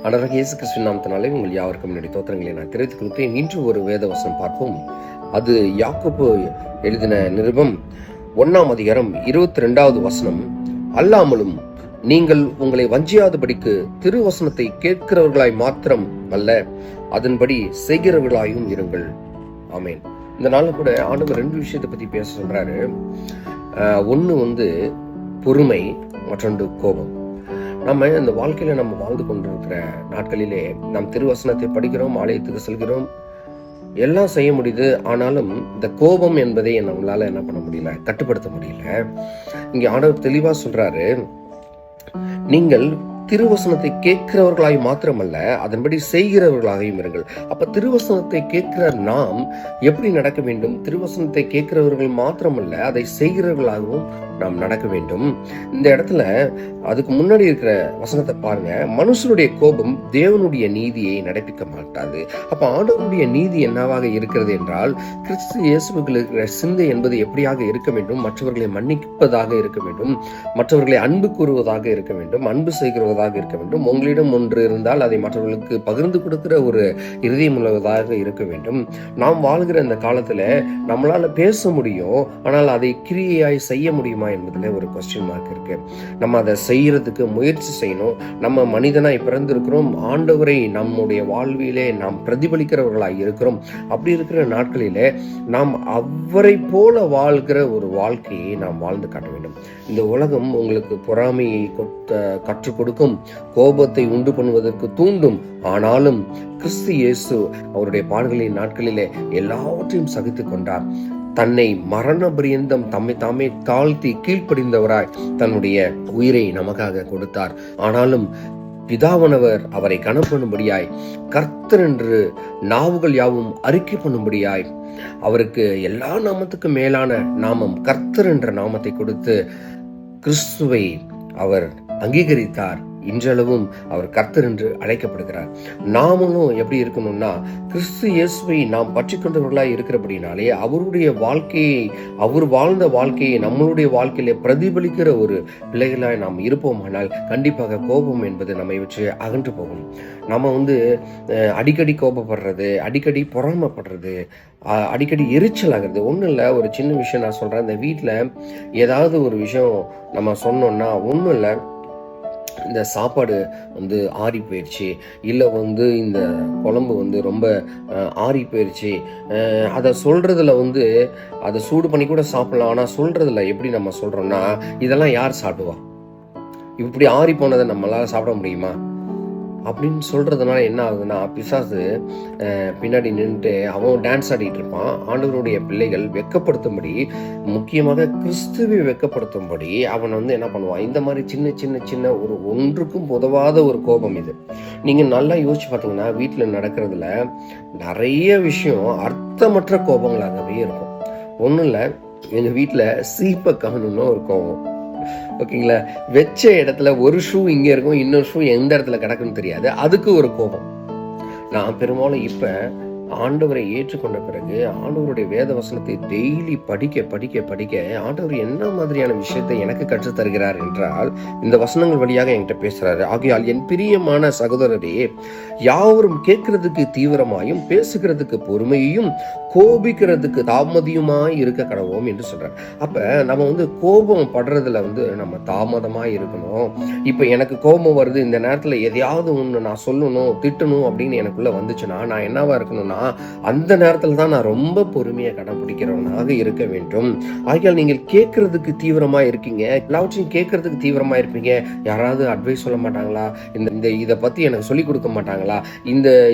ஆண்டவராகிய இயேசு கிறிஸ்துவின் நாமத்தினாலே உங்கள் யாவருக்கும் என்னுடைய தோத்திரங்களை நான் தெரிவித்துக் கொள்கிறேன். இன்று ஒரு வேத வசனம் பார்ப்போம். அது யாக்கோபு எழுதின நிருபம் 1ஆம் அதிகாரம் 22வது வசனம். அல்லாமலும் நீங்கள் உங்களை வஞ்சியாதபடிக்கு திருவசனத்தை கேட்கிறவர்களாய் மாத்திரம் அல்ல, அதன்படி செய்கிறவர்களாயும் இருங்கள். ஆமேன். இந்த நாளில் கூட ஆண்டவர் 2 விஷயத்தை பத்தி பேச சொல்றாரு. ஒன்று பொறுமை, மற்றொன்று கோபம். நம்ம இந்த வாழ்க்கையில நம்ம வாழ்ந்து கொண்டிருக்கிற நாட்களிலே நாம் திருவசனத்தை படிக்கிறோம், ஆலயத்துக்கு செல்கிறோம், எல்லாம் செய்ய முடியுது. ஆனாலும் இந்த கோபம் என்பதை நம்மளால என்ன பண்ண முடியல, கட்டுப்படுத்த முடியல. இங்க ஆண்டவர் தெளிவா சொல்றாரு, நீங்கள் திருவசனத்தை கேட்கிறவர்களாய் மாத்திரமல்ல, அதன்படி செய்கிறவர்களாகவும் இருங்கள். அப்ப திருவசனத்தை கேட்கிற நாம் எப்படி நடக்க வேண்டும்? திருவசனத்தை கேட்கிறவர்கள் மாத்திரமல்ல, அதை செய்கிறவர்களாகவும் நாம் நடக்க வேண்டும். இந்த இடத்துல அதுக்கு முன்னாடி இருக்கிற வசனத்தை பாருங்க. மனுஷனுடைய கோபம் தேவனுடைய நீதியை நடப்பிக்க மாட்டாது. அப்ப ஆண்டவருடைய நீதி என்னவாக இருக்கிறது என்றால், கிறிஸ்து இயேசுவுக்குள் இருக்கிற சிந்தை என்பது எப்படியாக இருக்க வேண்டும்? மற்றவர்களை மன்னிப்பதாக இருக்க வேண்டும், மற்றவர்களை அன்பு கூறுவதாக இருக்க வேண்டும், அன்பு செய்கிறவதாக இருக்க வேண்டும். உங்களிடம் ஒன்று இருந்தால் அதை மற்றவர்களுக்கு பகிர்ந்து கொடுக்கிற ஒரு இருதயம் உள்ளவதாக இருக்க வேண்டும். நாம் வாழ்கிற இந்த காலத்துல நம்மளால பேச முடியும், ஆனால் அதை கிரியையாய் செய்ய முடியுமா என்பதுல ஒரு கொஸ்டின் மார்க் இருக்கு. நம்ம அதை செய்யறதுக்கு முயற்சி செய்யணும். நம்ம மனிதனாய் பிறந்திருக்கிறோம், ஆண்டவரை நம்முடைய வாழ்விலே நாம் பிரதிபலிக்கிறவர்களாய் இருக்கிறோம். அப்படி இருக்கிற நாட்களிலே நாம் அவரை போல வாழ்கிற ஒரு வாழ்க்கையை நாம் வாழ்ந்து காட்ட வேண்டும். இந்த உலகம் உங்களுக்கு பொறாமையை கற்றுக் கொடுக்கும், கோபத்தை உண்டு பண்ணுவதற்கு தூண்டும். ஆனாலும் கிறிஸ்து இயேசு அவருடைய பாடுகளின் நாட்களிலே எல்லாவற்றையும் சகித்துக் கொண்டார். தன்னை மரண பரியந்தம் தம்மை தாமே தாழ்த்தி கீழ்ப்படிந்தவராய் தன்னுடைய உயிரை நமக்காக கொடுத்தார். ஆனாலும் பிதாவானவர் அவரை கனப்பண்ணும்படியாய், கர்த்தர் என்று நாவுகள் யாவும் அறிக்கை பண்ணும்படியாய், அவருக்கு எல்லா நாமத்துக்கும் மேலான நாமம் கர்த்தர் என்ற நாமத்தை கொடுத்து கிறிஸ்துவை அவர் அங்கீகரித்தார். இன்றளவும் அவர் கர்த்தர் என்று அழைக்கப்படுகிறார். நாமளும் எப்படி இருக்கணும்னா, கிறிஸ்து இயேசுவை நாம் பற்றி கொண்டவர்களாய் இருக்கிறபடினாலே அவருடைய வாழ்க்கையை, அவர் வாழ்ந்த வாழ்க்கையை நம்மளுடைய வாழ்க்கையில பிரதிபலிக்கிற ஒரு பிள்ளைகளாய் நாம் இருப்போமானால் கண்டிப்பாக கோபம் என்பது நம்மை வச்சு அகன்று போகும். நம்ம அடிக்கடி கோபப்படுறது, அடிக்கடி பொறாமப்படுறது, அடிக்கடி எரிச்சல் ஆகிறது ஒன்றும் இல்லை. ஒரு சின்ன விஷயம் நான் சொல்றேன். இந்த வீட்டில் ஏதாவது ஒரு விஷயம் நம்ம சொன்னோம்னா, ஒன்றும் இல்லை, இந்த சாப்பாடு ஆறி போயிடுச்சு, இல்லை இந்த குழம்பு ரொம்ப ஆறி போயிடுச்சு, அதை சொல்றதுல அதை சூடு பண்ணி கூட சாப்பிடலாம். ஆனால் சொல்றதுல எப்படி நம்ம சொல்றோம்னா, இதெல்லாம் யார் சாப்பிடுவா, இப்படி ஆறி போனதை நம்மளால சாப்பிட முடியுமா அப்படின்னு சொல்றதுனால என்ன ஆகுதுன்னா, பிசாசு பின்னாடி நின்றுட்டு அவன் டான்ஸ் ஆடிட்டு இருப்பான். ஆண்டவருடைய பிள்ளைகள் வெட்கப்படுத்தும்படி, முக்கியமாக கிறிஸ்துவை வெட்கப்படுத்தும்படி அவன் என்ன பண்ணுவான், இந்த மாதிரி சின்ன சின்ன சின்ன ஒரு ஒன்றுக்கும் உதவாத ஒரு கோபம் இது. நீங்க நல்லா யோசிச்சு பார்த்தீங்கன்னா, வீட்டில் நடக்கிறதுல நிறைய விஷயம் அர்த்தமற்ற கோபங்களாகவே இருக்கும். ஒன்றும் இல்லை, எங்க வீட்டில் சீப்பை காணணும்னு ஒரு கோபம், ஓகேங்களா? வச்ச இடத்துல ஒரு ஷூ இங்க இருக்கும், இன்னொரு ஷூ எந்த இடத்துல கிடக்குன்னு தெரியாது, அதுக்கு ஒரு கோபம். நான் பெரும்பாலும் இப்ப ஆண்டவரை ஏற்றுக்கொண்ட பிறகு ஆண்டவருடைய வேத வசனத்தை டெய்லி படிக்க படிக்க படிக்க ஆண்டவர் என்ன மாதிரியான விஷயத்தை எனக்கு கற்றுத் தருகிறார் என்றால், இந்த வசனங்கள் வழியாக என்கிட்ட பேசுறாரு. ஆகையால் என் பிரியமான சகோதரரே, யாவரும் கேட்கறதுக்கு தீவிரமாயும் பேசுகிறதுக்கு பொறுமையையும் கோபிக்கிறதுக்கு தாமதியுமாய் இருக்க கடவோம் என்று சொல்றாரு. அப்ப நம்ம கோபம் படுறதுல நம்ம தாமதமாய் இருக்கணும். இப்ப எனக்கு கோபம் வருது, இந்த நேரத்துல எதையாவது ஒண்ணு நான் சொல்லணும், திட்டணும் அப்படின்னு எனக்குள்ள வந்துச்சுன்னா நான் என்னவா இருக்கணும்னா, அந்த நேரத்துல தான் நான் ரொம்ப பொறுமையை கடைபிடிக்கிறவனாக இருக்க வேண்டும். ஆகையால் நீங்கள் கேட்கறதுக்கு தீவிரமா இருக்கீங்க, எல்லாவற்றையும் கேட்கறதுக்கு தீவிரமா இருப்பீங்க. யாராவது அட்வைஸ் சொல்ல மாட்டாங்களா, இந்த இதை பத்தி எனக்கு சொல்லி கொடுக்க மாட்டாங்களா,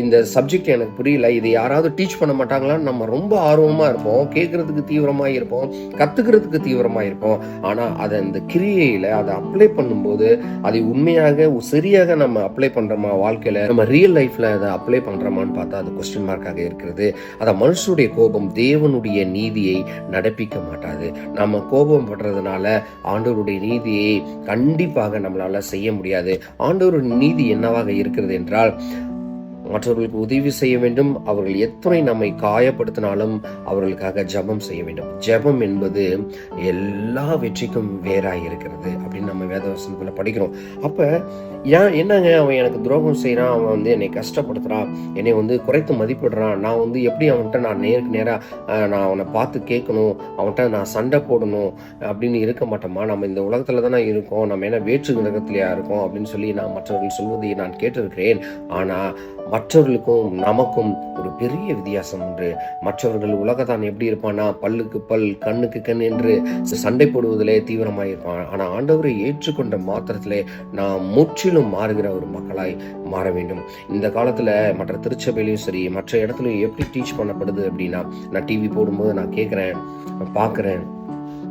இந்த சப்ஜெக்ட் எனக்கு புரியல, இதை யாராவது டீச் பண்ண மாட்டாங்களான்னு நம்ம ரொம்ப ஆர்வமா இருப்போம், கேட்கறதுக்கு தீவிரமா இருப்போம், கத்துக்கிறதுக்கு தீவிரமா இருப்போம். ஆனா அதை இந்த கிரியையில அதை அப்ளை பண்ணும்போது அதை உண்மையாக சரியாக நம்ம அப்ளை பண்றோமா, வாழ்க்கையில நம்ம ரியல் லைஃப்ல அதை அப்ளை பண்றோமான்னு பார்த்தா அது கொஸ்டின் மார்க்காக இருக்கிறது. அத மனுஷனுடைய கோபம் தேவனுடைய நீதியை நடப்பிக்க மாட்டாது. நம்ம கோபம் படுறதுனால ஆண்டவருடைய நீதியை கண்டிப்பாக நம்மளால செய்ய முடியாது. ஆண்டவருடைய நீதி என்னவாக இருக்கிறது என்றால், மற்றவர்களுக்கு உதவி செய்ய வேண்டும். அவர்கள் எத்தனை நம்மை காயப்படுத்தினாலும் அவர்களுக்காக ஜெபம் செய்ய வேண்டும். ஜெபம் என்பது எல்லா வெற்றிக்கும் வேறாய் இருக்கிறது அப்படின்னு நம்ம வேதவசனத்துல படிக்கிறோம். அப்ப என்னங்க அவன் எனக்கு துரோகம் செய்யறான், அவன் வந்து என்னை கஷ்டப்படுத்துறான், என்னை வந்து குறைத்து மதிப்பிடுறான், நான் வந்து எப்படி அவன்கிட்ட நான் நேருக்கு நேரா நான் அவனை பார்த்து கேட்கணும், அவன்கிட்ட நான் சண்டை போடணும் அப்படின்னு இருக்க மாட்டோமா? நம்ம இந்த உலகத்துல தானே இருக்கோம், நம்ம என்ன வேற்று கிரகத்திலேயா இருக்கோம் அப்படின்னு சொல்லி நான் மற்றவர்கள் சொல்வதை நான் கேட்டிருக்கிறேன். ஆனா மற்றவர்களுக்கும் நமக்கும் ஒரு பெரிய வித்தியாசம் உண்டு. மற்றவர்கள் உலகத்தான் எப்படி இருப்பான்னா பல்லுக்கு பல் கண்ணுக்கு கண் என்று சண்டை போடுவதிலே தீவிரமாய் இருப்பான். ஆனா ஆண்டவரை ஏற்றுக்கொண்ட மாத்திரத்திலே நாம் முற்றிலும் மாறுகிற ஒரு மக்களாய் மாற வேண்டும். இந்த காலத்துல மற்ற திருச்சபையிலையும் சரி மற்ற இடத்துலயும் எப்படி டீச் பண்ணப்படுது அப்படின்னா, நான் டிவி போடும்போது நான் கேட்கிறேன், பார்க்கிறேன்,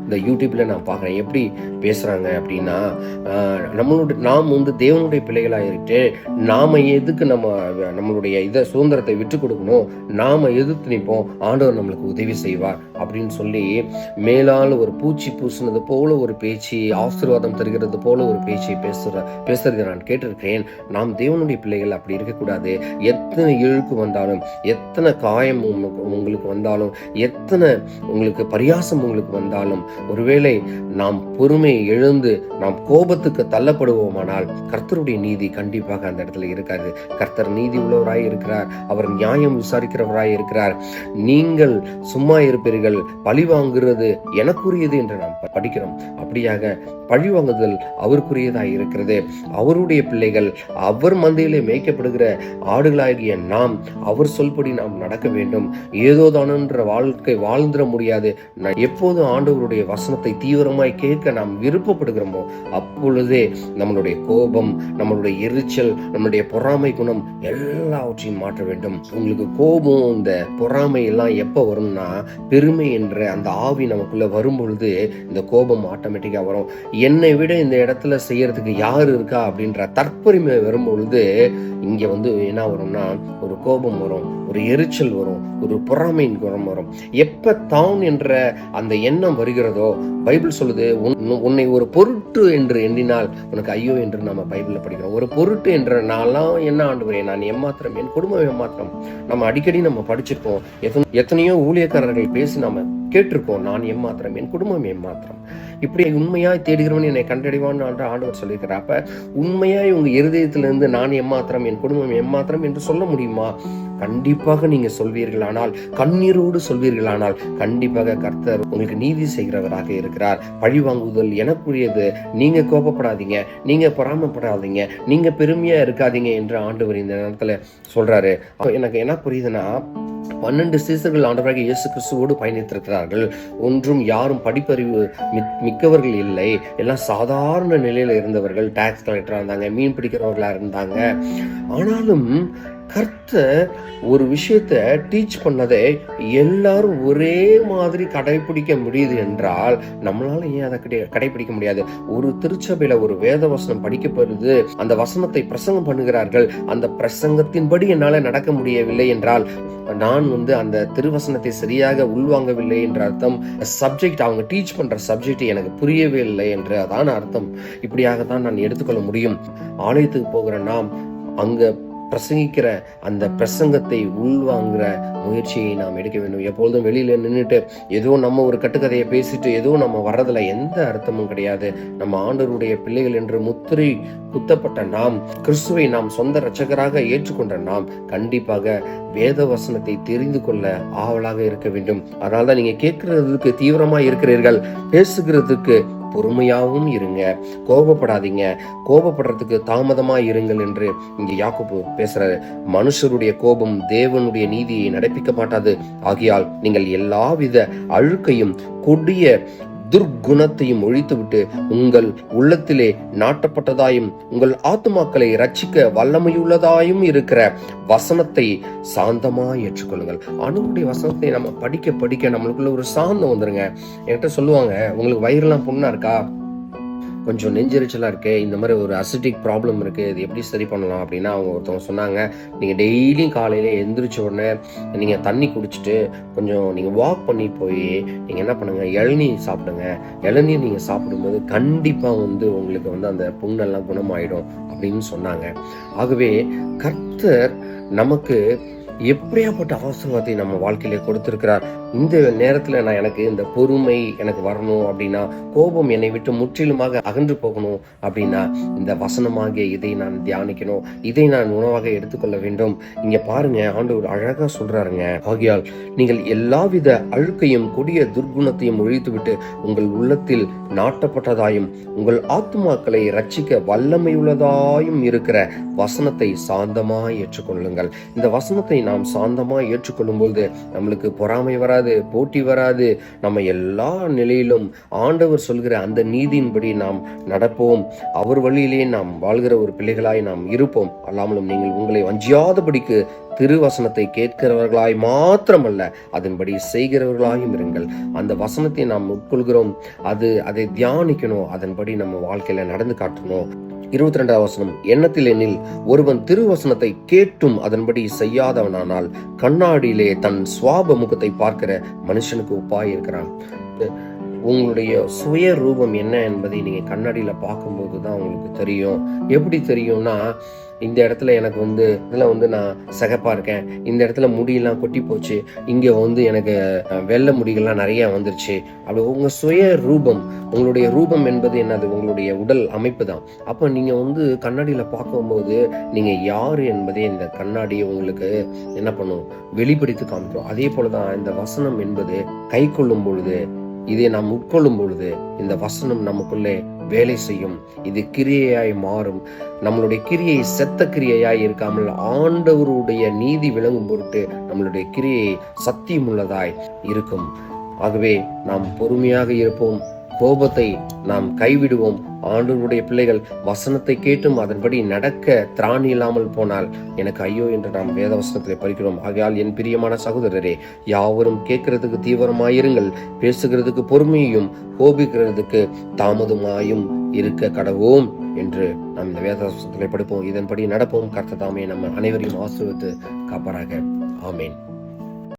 இந்த யூடியூப்ல நான் பார்க்குறேன் எப்படி பேசுறாங்க அப்படின்னா, நாம் வந்து தேவனுடைய பிள்ளைகளாக இருக்கு, நாம எதுக்கு நம்மளுடைய இதை சுதந்திரத்தை விட்டு கொடுக்கணும், நாம எதிர்த்து நிற்போம், ஆண்டவர் நம்மளுக்கு உதவி செய்வார் அப்படின்னு சொல்லி மேலால் ஒரு பூச்சி பூசினது போல ஒரு பேச்சு, ஆசீர்வாதம் தருகிறது போல ஒரு பேச்சை பேசுறதை நான் கேட்டிருக்கிறேன். நாம் தேவனுடைய பிள்ளைகள் அப்படி இருக்கக்கூடாது. எத்தனை இழுக்கு வந்தாலும், எத்தனை காயம் உங்களுக்கு வந்தாலும், எத்தனை உங்களுக்கு பரியாசம் உங்களுக்கு வந்தாலும், ஒருவேளை நாம் பொறுமையை எழுந்து நாம் கோபத்துக்கு தள்ளப்படுவோமானால் கர்த்தருடைய நீதி கண்டிப்பாக அந்த இடத்துல இருக்காது. கர்த்தர் நீதி உள்ளவராய் இருக்கிறார், அவர் நியாயம் விசாரிக்கிறவராய் இருக்கிறார். நீங்கள் சும்மா இருப்பீர்கள், பழி வாங்குறது எனக்குரியது என்று நாம் படிக்கிறோம். அப்படியாக பழி வாங்குதல் அவருக்குரியதாய் இருக்கிறது. அவருடைய பிள்ளைகள், அவர் மந்தையிலே மேய்க்கப்படுகிற ஆடுகளாகிய நாம் அவர் சொல்படி நாம் நடக்க வேண்டும். ஏதோதானன்ற வாழ்க்கை வாழ்ந்துட முடியாது. எப்போதும் ஆண்டவருடைய வசனத்தை தீவிரமாய் கேட்க நாம் விருப்பப்படுகிறோமோ அப்பொழுதே நம்மளுடைய கோபம், நம்மளுடைய எரிச்சல், நம்மளுடைய பொறாமை குணம் எல்லாவற்றையும் மாற்ற வேண்டும். உங்களுக்கு கோபம், இந்த பொறாமை எல்லாம் எப்ப வரும்னா, பெருமை என்ற அந்த ஆவி நமக்குள்ள வரும் பொழுது இந்த கோபம் ஆட்டோமேட்டிக்கா வரும். என்னை விட இந்த இடத்துல செய்யறதுக்கு யாரு இருக்கா அப்படின்ற தற்பெருமை வரும் பொழுது இங்க வந்து என்ன வரும்னா, ஒரு கோபம் வரும், ஒரு எரிச்சல் வரும், ஒரு பொறாமையின் குணம் வரும். எப்ப தான் என்ற அந்த எண்ணம் வருகிறதோ, பைபிள் சொல்லுது, உன்னை ஒரு பொருட்டு என்று எண்ணினால் உனக்கு ஐயோ என்று நம்ம பைபிள்ல படிக்கிறோம். ஒரு பொருட்டு என்ற நான்லாம் என்ன ஆண்டவரே, நான் ஏமாத்திரம், என் குடும்பம் ஏமாத்திரம். நம்ம அடிக்கடி நம்ம படிச்சிருக்கோம், எத்தனையோ ஊழியக்காரர்கள் பேசி நாம கேட்டிருக்கோம், நான் ஏமாத்திரம், என் குடும்பம் ஏமாத்திரம். இப்படி உண்மையாய் தேடுகிறவன் என்னை கண்டடைவான் ஆண்டவர் சொல்லியிருக்கிறார். அப்ப உண்மையாய் உங்க இருதயத்திலிருந்து நான் ஏமாத்திரம், என் குடும்பம் ஏமாத்திரம் என்று சொல்ல முடியுமா? கண்டிப்பாக நீங்க சொல்வீர்களானால், கண்ணீரோடு சொல்வீர்களானால், கண்டிப்பாக கர்த்தர் உங்களுக்கு நீதி செய்கிறவராக இருக்கிறார். பழி வாங்குதல் எனக்குரியது, நீங்க கோபப்படாதீங்க, நீங்க பொறாமப்படாதீங்க, நீங்க பெருமையா இருக்காதீங்க என்று ஆண்டவர் இந்த நேரத்துல சொல்றாரு. எனக்கு என்ன புரியுதுன்னா, 12 சீசர்கள் ஆண்டவராகிய இயேசு கிறிஸ்துவோடு பயணித்திருக்கிறார்கள். ஒன்றும் யாரும் படிப்பறிவு மிக்கவர்கள் இல்லை, எல்லாம் சாதாரண நிலையில இருந்தவர்கள். டாக்ஸ் கலெக்டரா இருந்தாங்க, மீன் பிடிக்கிறவர்களா இருந்தாங்க. ஆனாலும் கர்த்தர் ஒரு விஷயத்த டீச் பண்ணதை எல்லாரும் ஒரே மாதிரி கடைபிடிக்க முடியுது என்றால் நம்மளால ஏன் அதை கடைபிடிக்க முடியாது? ஒரு திருச்சபையில ஒரு வேத வசனம் படிக்கப்படுது, அந்த வசனத்தை பிரசங்கம் பண்ணுகிறார்கள், அந்த பிரசங்கத்தின்படி என்னால நடக்க முடியவில்லை என்றால் நான் வந்து அந்த திருவசனத்தை சரியாக உள்வாங்கவில்லை என்ற அர்த்தம். சப்ஜெக்ட், அவங்க டீச் பண்ற சப்ஜெக்ட் எனக்கு புரியவே இல்லை என்று அதான அர்த்தம். இப்படியாகத்தான் நான் எடுத்துக்கொள்ள முடியும். ஆலயத்துக்கு போகிற நாம் அங்க பிரசங்கிக்கிற அந்த பிரசங்கத்தை உள்வாங்குற முயற்சியை நாம் எடுக்க வேண்டும். எப்பொழுதும் வெளியில நின்றுட்டு ஏதோ நம்ம ஒரு கட்டுக்கதையை பேசிட்டு ஏதோ நம்ம வர்றதுல எந்த அர்த்தமும் கிடையாது. நம்ம ஆண்டவருடைய பிள்ளைகள் என்று முத்திரை குத்தப்பட்ட நாம், கிறிஸ்துவை நாம் சொந்த இரட்சகராக ஏற்றுக்கொண்ட நாம் கண்டிப்பாக வேத வசனத்தை தெரிந்து கொள்ள ஆவலாக இருக்க வேண்டும். அதனால்தான் நீங்க கேட்கறதுக்கு தீவிரமா இருக்கிறீர்கள், பேசுகிறதுக்கு பொறுமையாகவும் இருங்க, கோபப்படாதீங்க, கோபப்படுறதுக்கு தாமதமா இருங்கள் என்று இங்க யாக்கோபு பேசுறாரு. மனுஷருடைய கோபம் தேவனுடைய நீதியை நடப்பிக்க மாட்டாது. ஆகையால் நீங்கள் எல்லாவித அழுக்கையும் கொடிய துர்குணத்தையும் ஒழித்துவிட்டு உங்கள் உள்ளத்திலே நாட்டப்பட்டதாயும் உங்கள் ஆத்துமாக்களை ரட்சிக்க வல்லமையுள்ளதாயும் இருக்கிற வசனத்தை சாந்தமா ஏற்றுக்கொள்ளுங்கள். ஆண்டவருடைய வசனத்தை நம்ம படிக்க படிக்க நம்மளுக்குள்ள ஒரு சாந்தம் வந்துருங்க. என்கிட்ட சொல்லுவாங்க, உங்களுக்கு வயிறுலாம் புண்ணா இருக்கா, கொஞ்சம் நெஞ்செரிச்சலாக இருக்கு, இந்த மாதிரி ஒரு அசிட்டிக் ப்ராப்ளம் இருக்கு, இது எப்படி சரி பண்ணலாம் அப்படின்னா அவங்க ஒருத்தவங்க சொன்னாங்க, நீங்கள் டெய்லியும் காலையில் எந்திரிச்ச உடனே நீங்கள் தண்ணி குடிச்சிட்டு கொஞ்சம் நீங்கள் வாக் பண்ணி போய் நீங்கள் என்ன பண்ணுங்க, இளநீர் சாப்பிடுங்க. இளநீர் நீங்கள் சாப்பிடும்போது கண்டிப்பாக உங்களுக்கு அந்த புண்ணெல்லாம் குணமாயிடும் அப்படின்னு சொன்னாங்க. ஆகவே கர்த்தர் நமக்கு எப்படியாப்பட்ட ஆசீர்வாதத்தை நம்ம வாழ்க்கையில கொடுத்திருக்கிறார். இந்த நேரத்துல எனக்கு இந்த பொறுமை எனக்கு வரணும் அப்படின்னா, கோபம் என்னை விட்டு முற்றிலுமாக அகன்று போகணும் அப்படின்னா, இந்த வசனமாகிய இதை நான் தியானிக்கணும், இதை நான் உணவாக எடுத்துக்கொள்ள வேண்டும். இங்க பாருங்க, ஆண்டவர் அழகா சொல்றாருங்க, ஆகையால் நீங்கள் எல்லாவித அழுக்கையும் கொடிய துர்குணத்தையும் ஒழித்துவிட்டு உங்கள் உள்ளத்தில் நாட்டப்பட்டதாயும் உங்கள் ஆத்துமாக்களை ரட்சிக்க வல்லமையுள்ளதாயும் இருக்கிற வசனத்தை சாந்தமாய் ஏற்றுக்கொள்ளுங்கள். இந்த வசனத்தை நாம் சாந்தமாய் ஏற்றுக்கொள்ளும் பொழுது நம்மளுக்கு பொறாமை வராது, போட்டி வராது. நம்ம எல்லா நிலையிலும் ஆண்டவர் சொல்கிற அந்த நீதியின்படி நாம் நடப்போம். அவர் வழியிலே நாம் வாழ்கிற ஒரு பிள்ளைகளாய் நாம் இருப்போம். அல்லாமலும் நீங்கள் உங்களை வஞ்சியாதபடிக்கு திருவசனத்தை கேட்கிறவர்களாய் மாத்திரமல்ல, அதன்படி செய்கிறவர்களாயும் இருங்கள். அந்த வசனத்தை நாம் உட்கொள்கிறோம், அதை தியானிக்கணும், அதன்படி நம்ம வாழ்க்கையில நடந்து காட்டணும். 22வது வசனம், எண்ணத்தில் எண்ணில் ஒருவன் திருவசனத்தை கேட்டும் அதன்படி செய்யாதவனானால் கண்ணாடியிலே தன் சுவாப முகத்தை பார்க்கிற மனுஷனுக்கு ஒப்பாய் இருக்கிறான். உங்களுடைய சுய ரூபம் என்ன என்பதை நீங்க கண்ணாடியில பார்க்கும்போது தான் உங்களுக்கு தெரியும். எப்படி தெரியும்னா, இந்த இடத்துல எனக்கு இதுல நான் சிகப்பா இருக்கேன், இந்த இடத்துல முடியெல்லாம் கொட்டி போச்சு, இங்க எனக்கு வெள்ளை முடிகள்லாம் நிறைய வந்துருச்சு. அப்படி உங்க சுய ரூபம், உங்களுடைய ரூபம் என்பது என்னது? உங்களுடைய உடல் அமைப்பு தான். அப்ப நீங்க கண்ணாடியில பார்க்கும்போது நீங்க யாரு என்பதே இந்த கண்ணாடியை உங்களுக்கு என்ன பண்ணும்? வெளிப்படுத்தி காமிக்கும். அதே போலதான் இந்த வசனம் என்பது கை கொள்ளும் பொழுது, இதை நாம் உட்கொள்ளும் பொழுது இந்த வசனம் நமக்குள்ளே வேலை செய்யும். இது கிரியையாய் மாறும். நம்மளுடைய கிரியை செத்த கிரியையாய் இருக்காமல் ஆண்டவருடைய நீதி விளங்கும் பொருட்டு நம்மளுடைய கிரியை சத்தியமுள்ளதாய் இருக்கும். ஆகவே நாம் பொறுமையாக இருப்போம், கோபத்தை நாம் கைவிடுவோம். ஆண்டவருடைய பிள்ளைகள் வசனத்தை கேட்டும் அதன்படி நடக்க திராணி இல்லாமல் போனால் எனக்கு ஐயோ என்று நாம் வேத வசனத்திலே படிக்கிறோம். ஆகையால் என் பிரியமான சகோதரரே, யாவரும் கேட்கிறதுக்கு தீவிரமாயிருங்கள், பேசுகிறதுக்கு பொறுமையும் கோபிக்கிறதுக்கு தாமதமாயும் இருக்க கடவோம் என்று நாம் இந்த வேத வசனத்திலே படிப்போம். இதன்படி நடப்போம். கர்த்தர் தாமே நம்ம அனைவரையும் ஆசீர்வதித்து காப்பாராக. ஆமேன்.